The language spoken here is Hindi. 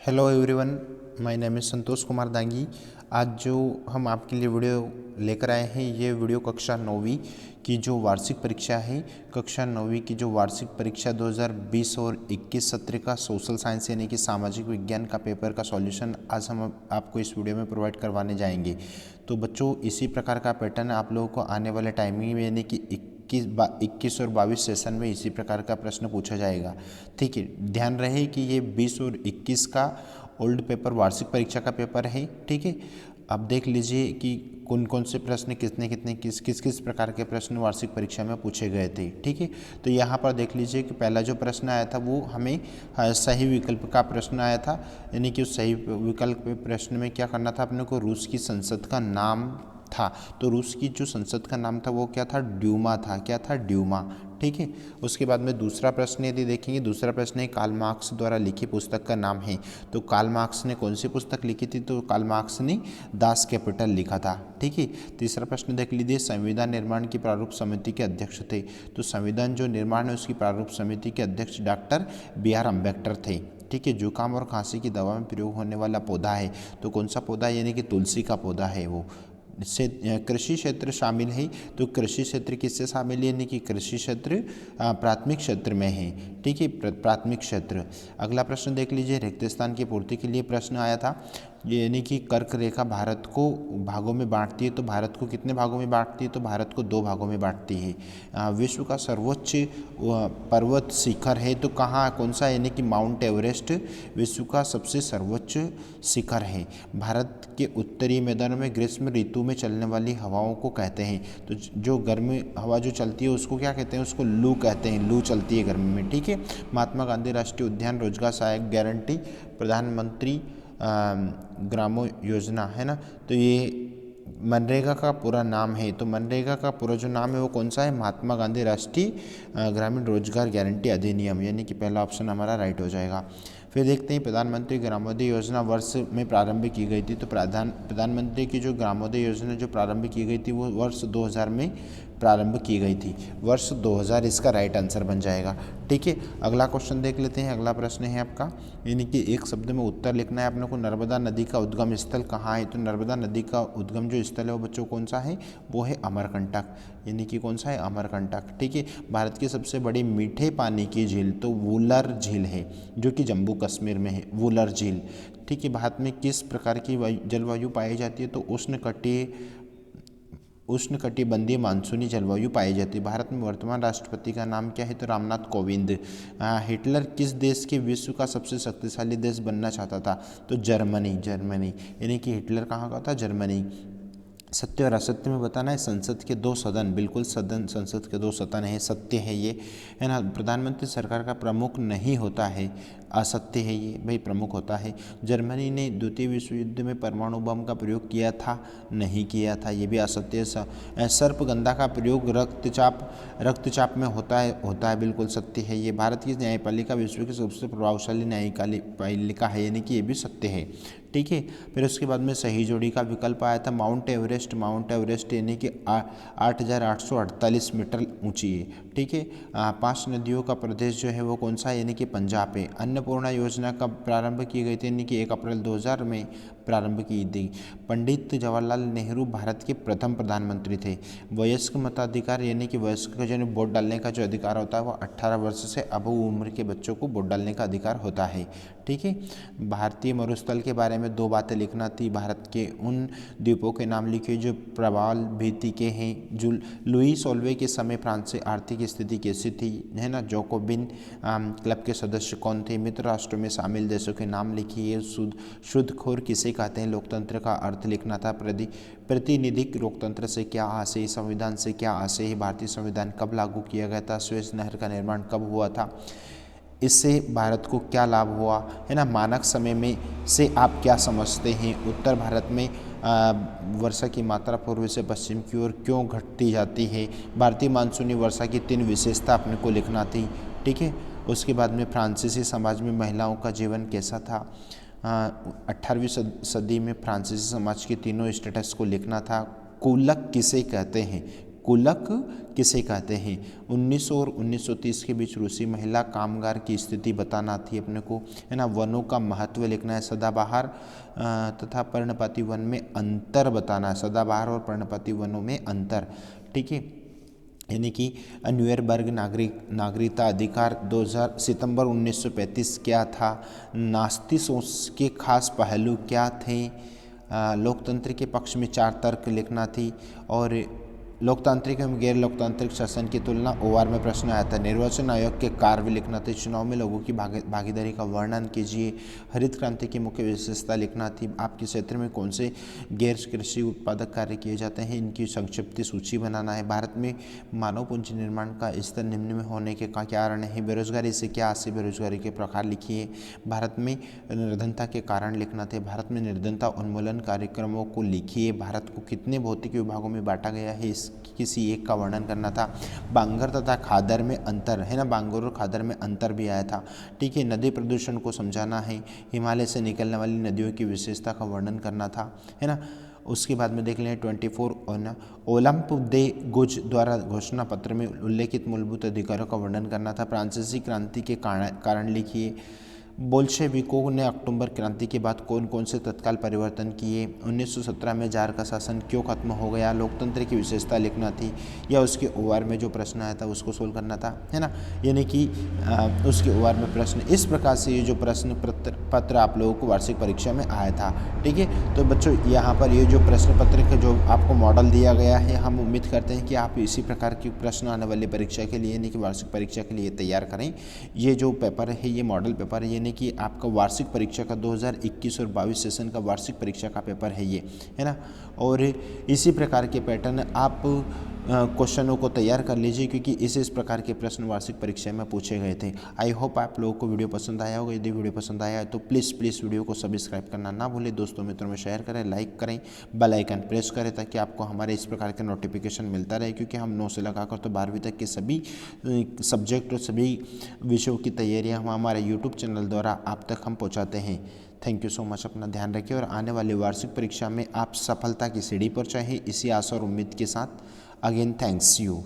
Hello everyone, my name is Santosh Kumar Dangi. आज जो हम आपके लिए वीडियो लेकर आए हैं, ये वीडियो कक्षा 9वीं की जो वार्षिक परीक्षा है, कक्षा 9वीं की जो वार्षिक परीक्षा 2020 और 21 सत्र का सोशल साइंस यानी कि सामाजिक विज्ञान का पेपर का सॉल्यूशन आज हम आपको इस वीडियो में प्रोवाइड करवाने जाएंगे। तो बच्चों, इसी प्रकार का पैटर्न आप लोगों को आने वाले टाइमिंग में यानी कि 21 और 22 सेशन में इसी प्रकार का प्रश्न पूछा जाएगा। ठीक है, ध्यान रहे कि ये 20 और 21 का ओल्ड पेपर वार्षिक परीक्षा का पेपर है। ठीक है, अब देख लीजिए कि कौन कौन से प्रश्न किस प्रकार के प्रश्न वार्षिक परीक्षा में पूछे गए थे। ठीक है, तो यहाँ पर देख लीजिए कि पहला जो प्रश्न आया था वो हमें सही विकल्प का प्रश्न आया था, यानी कि उस सही विकल्प प्रश्न में क्या करना था अपने को, रूस की संसद का नाम था। तो रूस की जो संसद का नाम था वो क्या था, ड्यूमा था। क्या था, ड्यूमा। ठीक है, उसके बाद में दूसरा प्रश्न यदि देखेंगे, दूसरा प्रश्न है कार्ल मार्क्स द्वारा लिखी पुस्तक का नाम है। तो कार्ल मार्क्स ने कौन सी पुस्तक लिखी थी, तो कार्ल मार्क्स ने दास कैपिटल लिखा था। ठीक है, तीसरा प्रश्न देख लीजिए, संविधान निर्माण की प्रारूप समिति के अध्यक्ष थे। तो संविधान जो निर्माण है उसकी प्रारूप समिति के अध्यक्ष डॉक्टर BR अम्बेडकर थे। ठीक है, जुकाम और खांसी की दवा में प्रयोग होने वाला पौधा है, तो कौन सा पौधा, यानी कि तुलसी का पौधा है वो। से कृषि क्षेत्र शामिल है, तो कृषि क्षेत्र किससे शामिल है, यानी कि कृषि क्षेत्र प्राथमिक क्षेत्र में है। ठीक है, प्राथमिक क्षेत्र। अगला प्रश्न देख लीजिए, रिक्त स्थान की पूर्ति के लिए प्रश्न आया था, यानी कि कर्क रेखा भारत को भागों में बांटती है। तो भारत को कितने भागों में बांटती है, तो भारत को 2 भागों में बांटती है। विश्व का सर्वोच्च पर्वत शिखर है, तो कहाँ, कौन सा, यानी कि माउंट एवरेस्ट विश्व का सबसे सर्वोच्च शिखर है। भारत के उत्तरी मैदानों में ग्रीष्म ऋतु में चलने वाली हवाओं को कहते हैं। तो जो गर्मी हवा जो चलती है उसको क्या कहते हैं, उसको लू कहते हैं। लू चलती है गर्मी में। ठीक है, महात्मा गांधी राष्ट्रीय उद्यान रोजगार सहायक गारंटी प्रधानमंत्री ग्रामो योजना है ना, तो ये मनरेगा का पूरा नाम है। तो मनरेगा का पूरा जो नाम है वो कौन सा है, महात्मा गांधी राष्ट्रीय ग्रामीण रोजगार गारंटी अधिनियम, यानी कि पहला ऑप्शन हमारा राइट हो जाएगा। फिर देखते हैं, प्रधानमंत्री ग्रामोदय योजना वर्ष में प्रारंभ की गई थी। तो प्रधानमंत्री की जो ग्रामोदय योजना जो प्रारंभ की गई थी वो वर्ष 2000 में प्रारंभ की गई थी। वर्ष 2000 इसका राइट आंसर बन जाएगा। ठीक है, अगला क्वेश्चन देख लेते हैं। अगला प्रश्न है आपका, यानी कि एक शब्द में उत्तर लिखना है अपने को। नर्मदा नदी का उद्गम स्थल कहाँ है, तो नर्मदा नदी का उद्गम जो स्थल है वो बच्चों कौन सा है, वो है अमरकंटक, यानी कि कौन सा है, अमरकंटक। ठीक है, भारत की सबसे बड़ी मीठे पानी की झील तो वुलर झील है, जो कि जम्मू कश्मीर में है, वुलर झील। ठीक है, भारत में किस प्रकार की जलवायु पाई जाती है, तो उष्णकटिबंधीय मानसूनी जलवायु पाई जाती है। भारत में वर्तमान राष्ट्रपति का नाम क्या है, तो रामनाथ कोविंद। हिटलर किस देश के विश्व का सबसे शक्तिशाली देश बनना चाहता था, तो जर्मनी, यानी कि हिटलर कहाँ का था, जर्मनी। सत्य और असत्य में बताना है, संसद के 2 सदन, बिल्कुल संसद के 2 सदन है, सत्य है ये, है ना। प्रधानमंत्री सरकार का प्रमुख नहीं होता है, असत्य है ये, भाई प्रमुख होता है। जर्मनी ने द्वितीय विश्व युद्ध में परमाणु बम का प्रयोग किया था, नहीं किया था, ये भी असत्य है। सर्पगंधा का प्रयोग रक्तचाप में होता है, बिल्कुल सत्य है ये। भारत की न्यायपालिका विश्व की सबसे प्रभावशाली न्यायपालिका है, यानी कि ये भी सत्य है। ठीक है, फिर उसके बाद में सही जोड़ी का विकल्प आया था माउंट एवरेस्ट यानी कि 8,848 मीटर ऊंची है। ठीक है, 5 नदियों का प्रदेश जो है वो कौन सा है, यानी कि पंजाब है। अन्नपूर्णा योजना कब प्रारंभ की गई थी, यानी कि 1 अप्रैल 2000 में प्रारंभ की थी। पंडित जवाहरलाल नेहरू भारत के प्रथम प्रधानमंत्री थे। वयस्क मताधिकार, यानी कि वयस्क जो वोट डालने का जो अधिकार होता है वो 18 वर्ष से अब उम्र के बच्चों को वोट डालने का अधिकार होता है। ठीक है, भारतीय मरुस्थल के बारे में 2 बातें लिखना थी। भारत के उन द्वीपों के नाम लिखिए जो प्रवाल भीति के हैं। जो लुई सोल्वे के समय फ्रांस से आर्थिक स्थिति कैसी थी, है ना। जोकोबिन क्लब के सदस्य कौन थे, मित्र राष्ट्रों में शामिल देशों के नाम लिखिए। शुद्धखोर किसे कहते हैं, लोकतंत्र का अर्थ लिखना था। प्रतिनिधिक लोकतंत्र से क्या आशय, संविधान से क्या आशय है, भारतीय संविधान कब लागू किया गया था, सुएज नहर का निर्माण कब हुआ था, इससे भारत को क्या लाभ हुआ, है ना। मानक समय में से आप क्या समझते हैं, उत्तर भारत में वर्षा की मात्रा पूर्व से पश्चिम की ओर क्यों घटती जाती है, भारतीय मानसूनी वर्षा की 3 विशेषता अपने को लिखना थी। ठीक है, उसके बाद में फ्रांसीसी समाज में महिलाओं का जीवन कैसा था। 18वीं सदी में फ्रांसीसी समाज के तीनों स्टेटस को लिखना था। कूलक किसे कहते हैं, कुलक किसे कहते हैं? 1900 और 1930 के बीच रूसी महिला कामगार की स्थिति बताना थी अपने को, है ना। वनों का महत्व लिखना है, सदाबहार तथा पर्णपाती वन में अंतर बताना है, सदाबहार और पर्णपाती वनों में अंतर, ठीक है। यानी कि न्यूरमबर्ग नागरिकता अधिकार 2000 सितंबर 1935 क्या था? नास्ती सोच के खास पहलू क्या थे? लोकतंत्र के पक्ष में 4 तर्क लिखना थी, और लोकतांत्रिक एवं गैर लोकतांत्रिक शासन की तुलना ओआर में प्रश्न आया था। निर्वाचन आयोग के कार्य लिखना थे, चुनाव में लोगों की भागीदारी का वर्णन कीजिए, हरित क्रांति की मुख्य विशेषता लिखना थी, आपके क्षेत्र में कौन से गैर कृषि उत्पादक कार्य किए जाते हैं, इनकी संक्षिप्त सूची बनाना है। भारत में मानव पूंजी निर्माण का स्तर निम्न में होने के कारण है। बेरोजगारी से क्या आशय, बेरोजगारी के प्रकार लिखिए। भारत में निर्धनता के कारण लिखना थे। भारत में निर्धनता उन्मूलन कार्यक्रमों को लिखिए। भारत को कितने भौतिक विभागों में बांटा गया है, किसी एक का वर्णन करना था। बांगर तथा खादर में अंतर, है ना, बांगर और खादर में अंतर भी आया था, ठीक है। नदी प्रदूषण को समझाना है। हिमालय से निकलने वाली नदियों की विशेषता का वर्णन करना था, है ना। उसके बाद में देख लें 24 ओलंप दे गुज द्वारा घोषणा पत्र में उल्लेखित मूलभूत अधिकारों का वर्णन करना था। फ्रांसीसी क्रांति के कारण लिखिए। बोल्शेविकों ने अक्टूबर क्रांति के बाद कौन कौन से तत्काल परिवर्तन किए? 1917 में जार का शासन क्यों खत्म हो गया? लोकतंत्र की विशेषता लिखना थी, या उसके ओआर में जो प्रश्न आया था उसको सोल्व करना था, है ना। यानी कि उसके ओआर में प्रश्न इस प्रकार से, ये जो प्रश्न पत्र आप लोगों को वार्षिक परीक्षा में आया था, ठीक है। तो बच्चों यहाँ पर ये जो प्रश्न पत्र का जो आपको मॉडल दिया गया है, हम उम्मीद करते हैं कि आप इसी प्रकार की प्रश्न आने वाली परीक्षा के लिए, यानी कि वार्षिक परीक्षा के लिए तैयार करें। ये जो पेपर है, ये मॉडल पेपर है, कि आपका वार्षिक परीक्षा का 2021 और 22 सेशन का वार्षिक परीक्षा का पेपर है ये, है ना। और इसी प्रकार के पैटर्न आप क्वेश्चनों को तैयार कर लीजिए, क्योंकि इस प्रकार के प्रश्न वार्षिक परीक्षा में पूछे गए थे। आई होप आप लोगों को वीडियो पसंद आया होगा। यदि वीडियो पसंद आया है तो प्लीज़ वीडियो को सब्सक्राइब करना ना भूलें, दोस्तों मित्रों में शेयर करें, लाइक करें, बेल आइकन प्रेस करें, ताकि आपको हमारे इस प्रकार के नोटिफिकेशन मिलता रहे। क्योंकि हम 9 से लगाकर तो 12वीं तक के सभी सब्जेक्ट और सभी विषयों की तैयारियाँ हम हमारे यूट्यूब चैनल द्वारा आप तक हम पहुँचाते हैं। थैंक यू सो मच, अपना ध्यान रखिए, और आने वाली वार्षिक परीक्षा में आप सफलता की सीढ़ी पर चाहे, इसी आशा और उम्मीद के साथ अगेन थैंक्स यू।